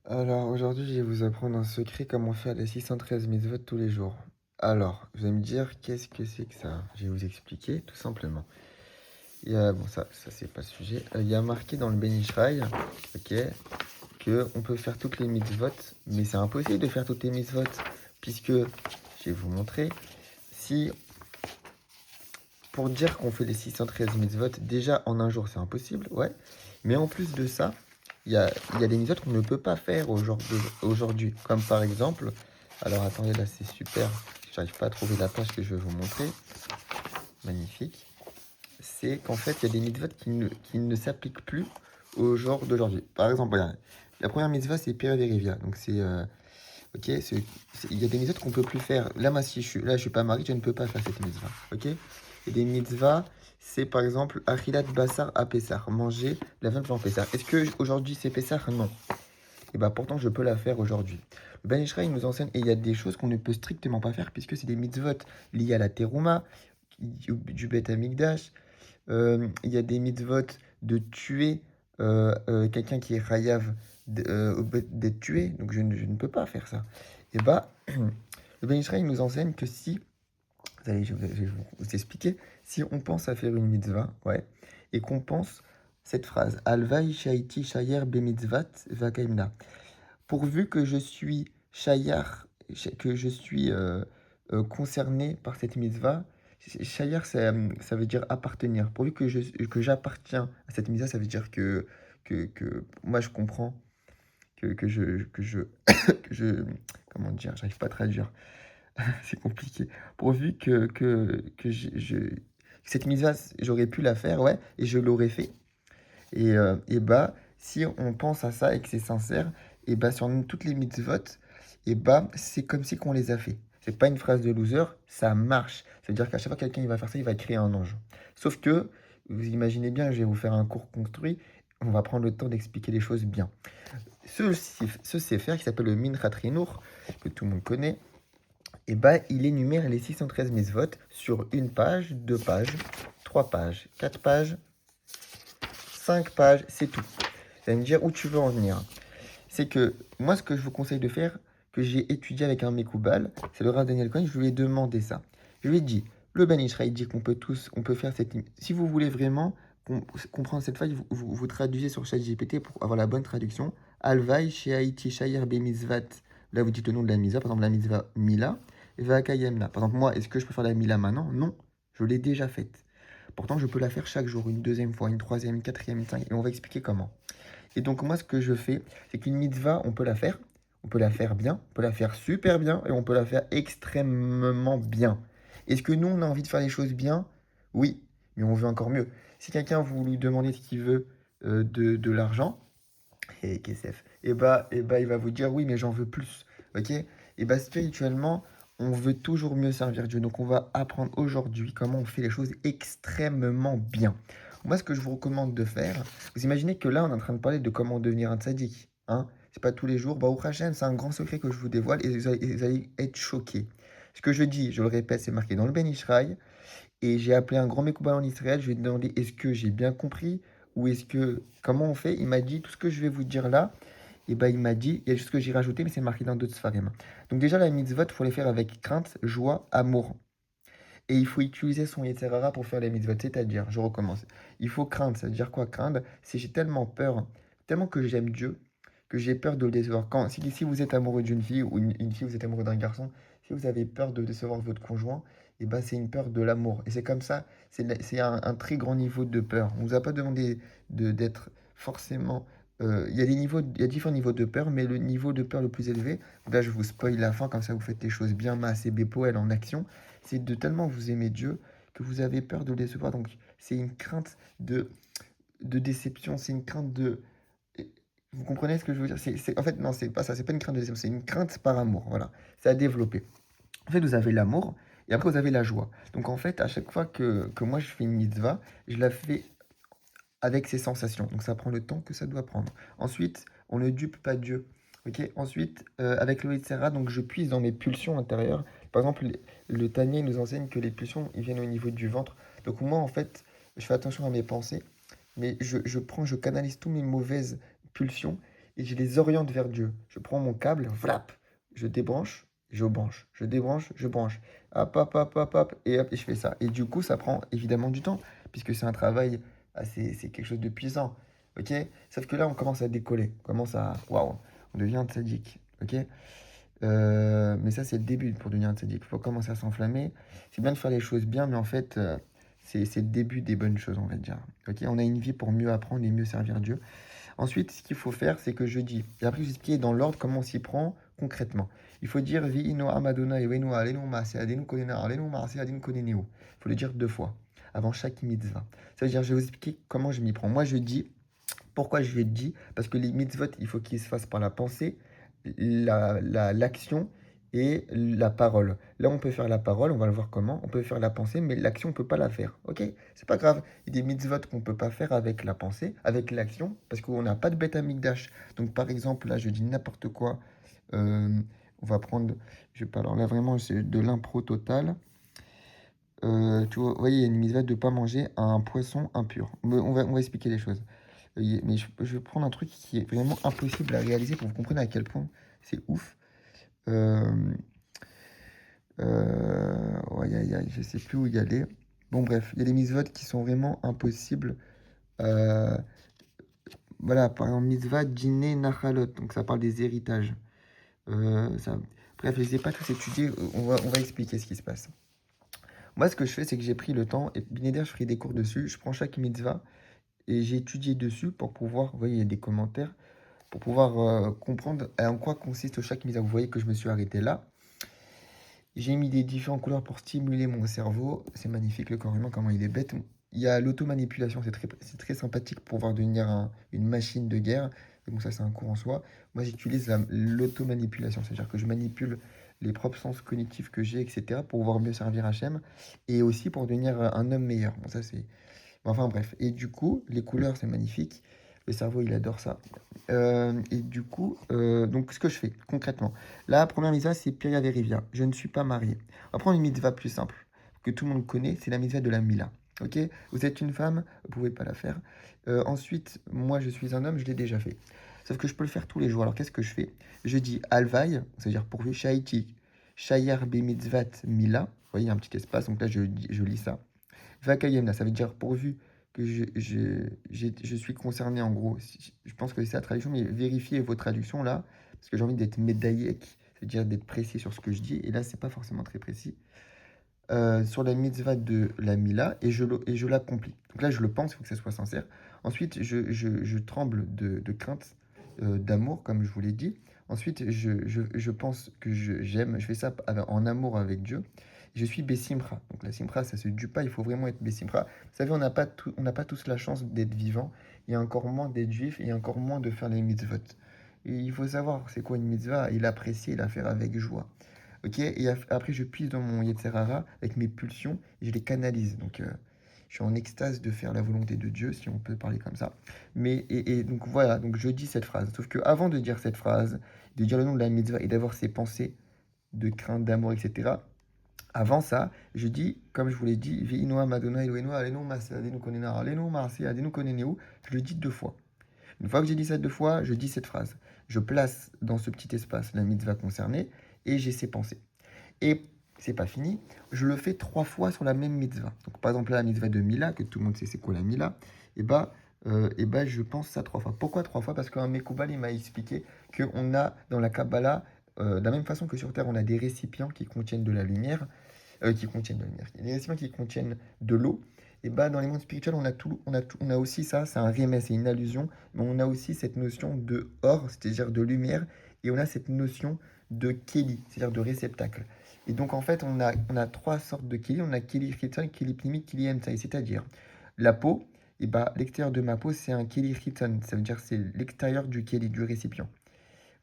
Alors aujourd'hui, je vais vous apprendre un secret comment faire les 613 mitzvot tous les jours. Alors, vous allez me dire, qu'est-ce que c'est que ça? Je vais vous expliquer tout simplement. Bon, ça c'est pas le sujet. Il y a marqué dans le Ben Ishraï, ok, que on peut faire toutes les mitzvot, mais c'est impossible de faire toutes les mitzvot, puisque, je vais vous montrer, si, pour dire qu'on fait les 613 mitzvot, déjà en un jour, c'est impossible, ouais, mais en plus de ça, il y a des méthodes qu'on ne peut pas faire aujourd'hui. Comme par exemple, alors attendez, là c'est super, j'arrive pas à trouver la page que je vais vous montrer. Magnifique. C'est qu'en fait, il y a des mitzvot qui ne s'appliquent plus au jour d'aujourd'hui. Par exemple, voilà, la première mitzvah, c'est Père Verivia. Donc c'est, ok, il y a des mitzvot qu'on peut plus faire. Là, moi, si je suis pas marié, je ne peux pas faire cette mitzvah. Ok? Et des mitzvahs, c'est par exemple Achilat Bassar à Pessar, manger la viande en Pessar. Est-ce que aujourd'hui c'est Pessar? Non. Et bah pourtant je peux la faire aujourd'hui. Le Ben Ishraï nous enseigne, et il y a des choses qu'on ne peut strictement pas faire puisque c'est des mitzvot liés à la terouma, du Bet Amikdash. Il y a des mitzvot de tuer quelqu'un qui est chayav d'être tué, donc je ne peux pas faire ça. Et bah, le Ben Ishraï nous enseigne que si, je vais vous expliquer, si on pense à faire une mitzvah, ouais, et qu'on pense cette phrase, Alvaï shaiti shayer bemitzvat vakaimna, pourvu que je suis shayar, que je suis concerné par cette mitzvah. Shayar, ça veut dire appartenir. Pourvu que j'appartiens à cette mitzvah, ça veut dire que moi je comprends, que je, comment dire, j'arrive pas à traduire, c'est compliqué. Pourvu que cette mitzvah, j'aurais pu la faire, ouais, et je l'aurais fait. Et bah, si on pense à ça et que c'est sincère, et bah, sur toutes les mitzvot, et bah, c'est comme si qu'on les a fait. C'est pas une phrase de loser, ça marche. C'est-à-dire qu'à chaque fois que quelqu'un il va faire ça, il va créer un ange. Sauf que, vous imaginez bien, je vais vous faire un cours construit, on va prendre le temps d'expliquer les choses bien. Ce CFR qui s'appelle le Minchat Rinour, que tout le monde connaît, et bah, il énumère les 613 mitzvot sur une page, deux pages, trois pages, quatre pages, 5 pages, c'est tout. Vous allez me dire où tu veux en venir. C'est que moi, ce que je vous conseille de faire, que j'ai étudié avec un Mekoubal, c'est le Rav Daniel Cohen, je lui ai demandé ça. Je lui ai dit, le Ben Ishraï dit qu'on peut tous, on peut faire cette... Si vous voulez vraiment comprendre cette faille, vous traduisez sur ChatGPT pour avoir la bonne traduction. Alvaï, Sheaïti, Shayar, Bemizvat. Là, vous dites le nom de la mitzvah, par exemple la mitzvah Mila, et Vakayemna. Par exemple, moi, est-ce que je peux faire la Mila maintenant? Non, je l'ai déjà faite. Pourtant, je peux la faire chaque jour, une deuxième fois, une troisième, une quatrième, une cinquième, et on va expliquer comment. Et donc, moi, ce que je fais, c'est qu'une mitzvah, on peut la faire bien, on peut la faire super bien, et on peut la faire extrêmement bien. Est-ce que nous, on a envie de faire les choses bien? Oui, mais on veut encore mieux. Si quelqu'un, vous lui demandez ce qu'il veut de l'argent, et KSF, et bah, il va vous dire oui, mais j'en veux plus. Ok? Et bah, spirituellement, on veut toujours mieux servir Dieu. Donc, on va apprendre aujourd'hui comment on fait les choses extrêmement bien. Moi, ce que je vous recommande de faire, vous imaginez que là, on est en train de parler de comment devenir un tzaddik. Hein? C'est pas tous les jours. Bah, au Hachem, c'est un grand secret que je vous dévoile et vous allez être choqués. Ce que je dis, je le répète, c'est marqué dans le Ben Ishraï. Et j'ai appelé un grand Mekoubal en Israël. Je lui ai demandé est-ce que j'ai bien compris ou est-ce que. Comment on fait? Il m'a dit tout ce que je vais vous dire là. Et bah, il m'a dit il y a juste ce que j'ai rajouté, mais c'est marqué dans d'autres Sfarim. Donc, déjà, la mitzvot, il faut les faire avec crainte, joie, amour. Et il faut utiliser son Yetzirara pour faire les mitzvot. C'est-à-dire, je recommence. Il faut craindre. Ça veut dire quoi craindre? C'est j'ai tellement peur, tellement que j'aime Dieu, que j'ai peur de le décevoir. Si vous êtes amoureux d'une fille ou une fille, vous êtes amoureux d'un garçon, si vous avez peur de décevoir votre conjoint, et ben c'est une peur de l'amour. Et c'est comme ça, c'est un très grand niveau de peur. On ne vous a pas demandé d'être forcément. Il y a des niveaux, il y a différents niveaux de peur, mais le niveau de peur le plus élevé, là je vous spoil la fin, comme ça vous faites les choses bien, Maas et Bepo, elle en action, c'est de tellement vous aimer Dieu que vous avez peur de le décevoir. Donc c'est une crainte de déception, c'est une crainte de... Vous comprenez ce que je veux dire? En fait, non, c'est pas ça, c'est pas une crainte de déception, c'est une crainte par amour, voilà. C'est à développer. En fait, vous avez l'amour, et après vous avez la joie. Donc en fait, à chaque fois que moi je fais une mitzvah, je la fais avec ses sensations. Donc ça prend le temps que ça doit prendre. Ensuite, on ne dupe pas Dieu. Ok. Ensuite, avec le etc., donc je puise dans mes pulsions intérieures. Par exemple, le Tanya nous enseigne que les pulsions, ils viennent au niveau du ventre. Donc moi, en fait, je fais attention à mes pensées, mais je canalise toutes mes mauvaises pulsions et je les oriente vers Dieu. Je prends mon câble, vlap, je débranche, je branche, je débranche, je branche. Hop, et je fais ça. Et du coup, ça prend évidemment du temps, puisque c'est un travail, c'est quelque chose de puissant. Ok? Sauf que là, on commence à décoller, on commence à. Waouh, on devient un tzaddik. Ok? Mais ça, c'est le début pour devenir un tzaddik. Il faut commencer à s'enflammer. C'est bien de faire les choses bien, mais en fait, c'est le début des bonnes choses, on va dire. Ok? On a une vie pour mieux apprendre et mieux servir Dieu. Ensuite, ce qu'il faut faire, c'est que je dis, et après, je vais expliquer dans l'ordre comment on s'y prend concrètement. Il faut dire Vi'ino Amadona et Wenu Alenu Maase Adenu Konena Alenu Maase Adenu Koneneu. Il faut le dire 2 fois avant chaque mitzvah. Ça veut dire, je vais vous expliquer comment je m'y prends. Moi, je dis, pourquoi je le dis? Parce que les mitzvot, il faut qu'ils se fassent par la pensée, l'action et la parole. Là, on peut faire la parole, on va le voir comment. On peut faire la pensée, mais l'action, on ne peut pas la faire. Ok? C'est pas grave. Il y a des mitzvot qu'on ne peut pas faire avec la pensée, avec l'action, parce qu'on n'a pas de bête amigdash. Donc, par exemple, là, je dis n'importe quoi. Euh, on va prendre, je sais pas, alors là, vraiment, c'est de l'impro total. Tu vois, vous voyez, il y a une mitzvah de ne pas manger un poisson impur. Mais on va expliquer les choses. Mais je vais prendre un truc qui est vraiment impossible à réaliser pour que vous compreniez à quel point c'est ouf. Euh, Aïe, aïe, aïe, je sais plus où y aller. Bon, bref, il y a des mitzvot qui sont vraiment impossibles. Euh, voilà, par exemple, mitzvah dîner nachalot, donc ça parle des héritages. Ça... Bref, je ne les ai pas tous étudiés, on va expliquer ce qui se passe. Moi, ce que je fais, c'est que j'ai pris le temps, et Binéder, je ferai des cours dessus, je prends chaque mitzvah, et j'ai étudié dessus pour pouvoir, vous voyez, il y a des commentaires, pour pouvoir comprendre en quoi consiste chaque mitzvah. Vous voyez que je me suis arrêté là. J'ai mis des différentes couleurs pour stimuler mon cerveau. C'est magnifique, le corps humain, comment il est bête. Il y a l'automanipulation, c'est très sympathique pour pouvoir devenir une machine de guerre. Donc ça, c'est un cours en soi. Moi, j'utilise l'automanipulation, c'est-à-dire que je manipule les propres sens cognitifs que j'ai, etc., pour pouvoir mieux servir Hachem, et aussi pour devenir un homme meilleur. Bon, ça, c'est... Enfin, bref. Et du coup, les couleurs, c'est magnifique. Le cerveau, il adore ça. Et du coup, donc ce que je fais concrètement, la première mitzvah, c'est Piria Verivia. Je ne suis pas marié. On va prendre une mitzvah plus simple, que tout le monde connaît, c'est la mitzvah de la Mila. Ok? Vous êtes une femme, vous pouvez pas la faire. Ensuite, moi, je suis un homme, je l'ai déjà fait. Sauf que je peux le faire tous les jours. Alors, qu'est-ce que je fais? Je dis Alvaï, c'est-à-dire pourvu Shaiti, Shayar be mitzvat Mila. Vous voyez, il y a un petit espace, donc là, je lis ça. Vakayemna, ça veut dire pourvu que je suis concerné en gros. Je pense que c'est la traduction, mais vérifiez vos traductions là, parce que j'ai envie d'être médaillek, c'est-à-dire d'être précis sur ce que je dis, et là c'est pas forcément très précis. Sur la mitzvah de la Mila, et je l'accomplis. Donc là je le pense, il faut que ça soit sincère. Ensuite, je tremble de crainte, d'amour, comme je vous l'ai dit. Ensuite, je pense que j'aime, je fais ça en amour avec Dieu. Je suis Bessimra. Donc la Simra, ça se dit pas, il faut vraiment être Bessimra. Vous savez, on n'a pas tous la chance d'être vivant, et encore moins d'être juif, et encore moins de faire les mitzvot. Et il faut savoir, c'est quoi une mitzvah, et l'apprécier, et la faire avec joie. Ok? Et après, je puise dans mon Yetzer Hara avec mes pulsions, et je les canalise. Donc, je suis en extase de faire la volonté de Dieu, si on peut parler comme ça. Et donc voilà, donc je dis cette phrase. Sauf que avant de dire cette phrase, de dire le nom de la mitzvah et d'avoir ces pensées de crainte, d'amour, etc., avant ça, je dis, comme je vous l'ai dit, Vi'inoa Madonna Eloheinu Alenu Maaseh Adenu Konena Alenu Maaseh Adenu Koneneu. Je le dis 2 fois. Une fois que j'ai dit ça 2 fois, je dis cette phrase. Je place dans ce petit espace la mitzvah concernée et j'ai ses pensées. Et c'est pas fini, je le fais 3 fois sur la même mitzvah. Donc par exemple, là, la mitzvah de Mila, que tout le monde sait c'est quoi la Mila, et bah, je pense ça 3 fois. Pourquoi 3 fois? Parce qu'un Mekoubal, il m'a expliqué qu'on a dans la Kabbalah, de la même façon que sur Terre, on a des récipients qui contiennent de la lumière, qui contiennent de la lumière, des récipients qui contiennent de l'eau. Et bah, dans les mondes spirituels, on a aussi ça, c'est un remède, c'est une allusion, mais on a aussi cette notion de or, c'est-à-dire de lumière, et on a cette notion de keli, c'est-à-dire de réceptacle. Et donc, en fait, on a 3 sortes de keli. On a keli chiton, keli pnimi, keli emtsai. C'est-à-dire, la peau, et bah, l'extérieur de ma peau, c'est un keli chiton. Ça veut dire c'est l'extérieur du keli, du récipient.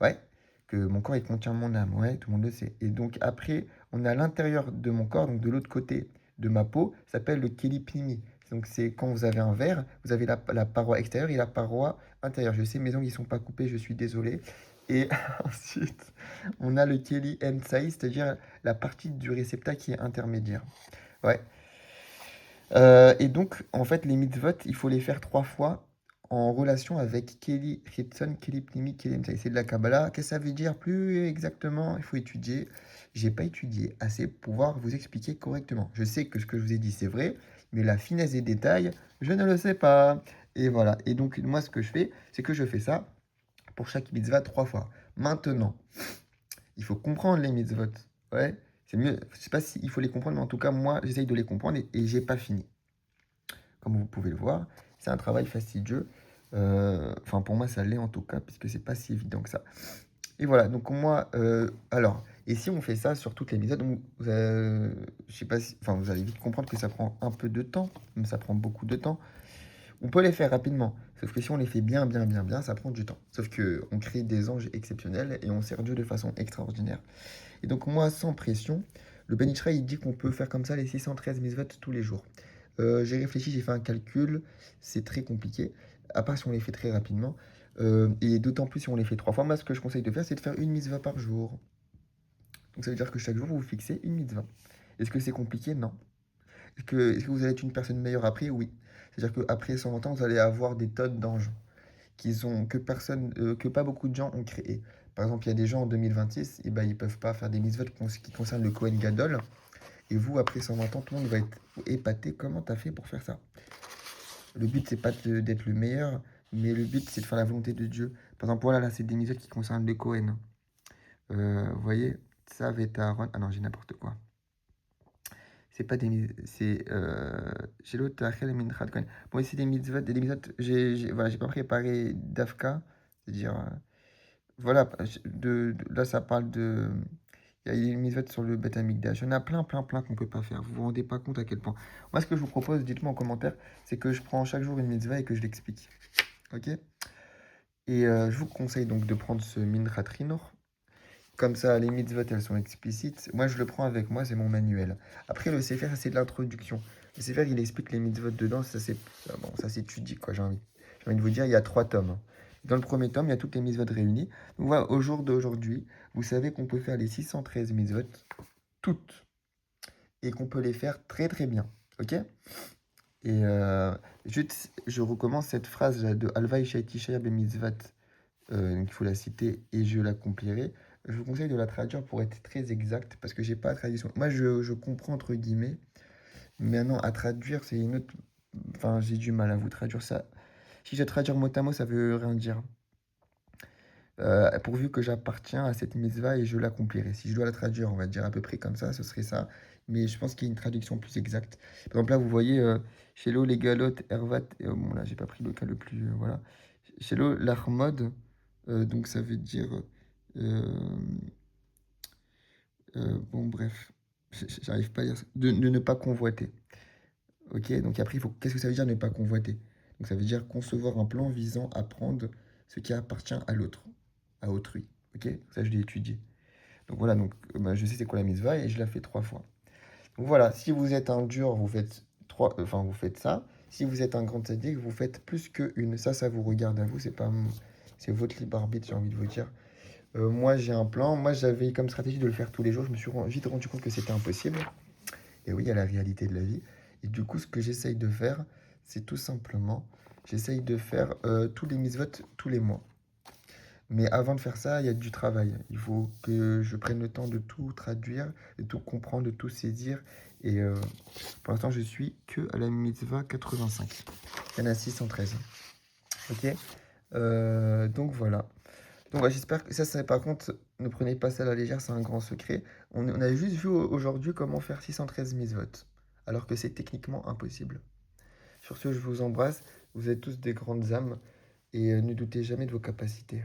Ouais, que mon corps, il contient mon âme. Ouais, tout le monde le sait. Et donc, après, on a l'intérieur de mon corps, donc de l'autre côté de ma peau, ça s'appelle le keli pnimi. Donc, c'est quand vous avez un verre, vous avez la paroi extérieure et la paroi intérieure. Je sais, mes ongles, ils sont pas coupés, je suis désolé. Et ensuite, on a le Keli Mtsai, c'est-à-dire la partie du réceptacle qui est intermédiaire. Ouais. Et donc, en fait, les mitzvot, il faut les faire 3 fois en relation avec Kelly Ripson, Kelly Pnimi, Kelly Mtsaï. C'est de la Kabbalah. Qu'est-ce que ça veut dire plus exactement? Il faut étudier. J'ai pas étudié assez pour pouvoir vous expliquer correctement. Je sais que ce que je vous ai dit, c'est vrai, mais la finesse des détails, je ne le sais pas. Et voilà. Et donc, moi, ce que je fais, c'est que je fais ça pour chaque mitzvah 3 fois. Maintenant, il faut comprendre les mitzvot. Ouais, c'est mieux. Je sais pas s'il faut les comprendre, mais en tout cas, moi, j'essaye de les comprendre et j'ai pas fini. Comme vous pouvez le voir, c'est un travail fastidieux. Enfin, pour moi, ça l'est en tout cas, puisque c'est pas si évident que ça. Et voilà, donc moi, alors, et si on fait ça sur toutes les méthodes, je sais pas si, enfin, vous allez vite comprendre que ça prend un peu de temps, mais ça prend beaucoup de temps. On peut les faire rapidement, sauf que si on les fait bien, bien, bien, bien, ça prend du temps. Sauf que on crée des anges exceptionnels et on sert Dieu de façon extraordinaire. Et donc moi, sans pression, le Ben Ishraï, il dit qu'on peut faire comme ça les 613 mitzvot tous les jours. J'ai réfléchi, j'ai fait un calcul, c'est très compliqué, à part si on les fait très rapidement. Et d'autant plus si on les fait 3 fois. Moi, ce que je conseille de faire, c'est de faire une mitzvah par jour. Donc ça veut dire que chaque jour, vous fixez une mitzvah. Est-ce que c'est compliqué? Non. Est-ce que vous allez être une personne meilleure après? Oui. C'est-à-dire qu'après 120 ans, vous allez avoir des tonnes d'anges que pas beaucoup de gens ont créé. Par exemple, il y a des gens en 2026, et ben, ils peuvent pas faire des mitzvot qui concernent le Kohen Gadol. Et vous, après 120 ans, tout le monde va être épaté. Comment tu as fait pour faire ça? Le but, c'est pas d'être le meilleur, mais le but, c'est de faire la volonté de Dieu. Par exemple, voilà, là, c'est des mitzvot qui concernent le Kohen. Vous voyez, ça va être Aaron. Ah non, j'ai n'importe quoi. C'est pas des mitzvot, c'est Shelo Tachel Minchat Kohen. Bon, c'est des mitzvot, voilà, j'ai pas préparé d'Afka, c'est-à-dire, voilà, là, ça parle de. Il y a une mitzvot sur le Beth Amikdash. Il y en a plein, plein, plein qu'on peut pas faire. Vous vous rendez pas compte à quel point. Moi, ce que je vous propose, dites-moi en commentaire, c'est que je prends chaque jour une mitzvah et que je l'explique. Ok? Et je vous conseille donc de prendre ce Minchat Rinor. Comme ça, les mitzvot, elles sont explicites. Moi, je le prends avec moi, c'est mon manuel. Après, le Sefer, ça, c'est de l'introduction. Le Sefer, il explique les mitzvot dedans. Bon, ça s'étudie, quoi, j'ai envie de vous dire, il y a 3 tomes. Dans le premier tome, il y a toutes les mitzvot réunies. Donc voilà, au jour d'aujourd'hui, vous savez qu'on peut faire les 613 mitzvot, toutes, et qu'on peut les faire très très bien. Ok? Et juste, je recommence cette phrase là de Alva Ishaiti Shaya Bemitzvat, donc il faut la citer et je l'accomplirai. Je vous conseille de la traduire pour être très exact, parce que j'ai pas la traduction. Moi, je comprends entre guillemets, mais non, à traduire, c'est une autre. Enfin, j'ai du mal à vous traduire ça. Si je traduire mot à mot, ça veut rien dire. Pourvu que j'appartiens à cette mitzvah et je l'accomplirai. Si je dois la traduire, on va dire à peu près comme ça, ce serait ça. Mais je pense qu'il y a une traduction plus exacte. Par exemple, là, vous voyez, Shelo, les galotes, Hervat. Bon, là, j'ai pas pris le cas le plus. Voilà. Shelo, l'Armod. Donc, ça veut dire. euh, bon, bref. J'arrive pas à dire ça. De ne pas convoiter. Ok? Donc, après, qu'est-ce que ça veut dire ne pas convoiter? Donc, ça veut dire concevoir un plan visant à prendre ce qui appartient à l'autre, à autrui. Ok? Ça, je l'ai étudié. Donc voilà, donc bah, je sais c'est quoi la mitzvah et je la fais 3 fois. Donc voilà, si vous êtes un dur, vous faites vous faites ça. Si vous êtes un grand tzaddik, vous faites plus qu'une. Ça vous regarde à vous, c'est votre libre arbitre, j'ai envie de vous dire. Moi, j'ai un plan. Moi, j'avais comme stratégie de le faire tous les jours. Je me suis vite rendu compte que c'était impossible. Et oui, il y a la réalité de la vie. Et du coup, ce que j'essaye de faire, c'est tout simplement, j'essaye de faire tous les mitzvot tous les mois. Mais avant de faire ça, il y a du travail. Il faut que je prenne le temps de tout traduire, de tout comprendre, de tout saisir. Et pour l'instant, je suis que à la mitzvah 85. Il y en a 613. Ok? Donc voilà. Donc ouais, j'espère que ça, par contre, ne prenez pas ça à la légère, c'est un grand secret. On a juste vu aujourd'hui comment faire 613 mitzvot, alors que c'est techniquement impossible. Sur ce, je vous embrasse. Vous êtes tous des grandes âmes et ne doutez jamais de vos capacités.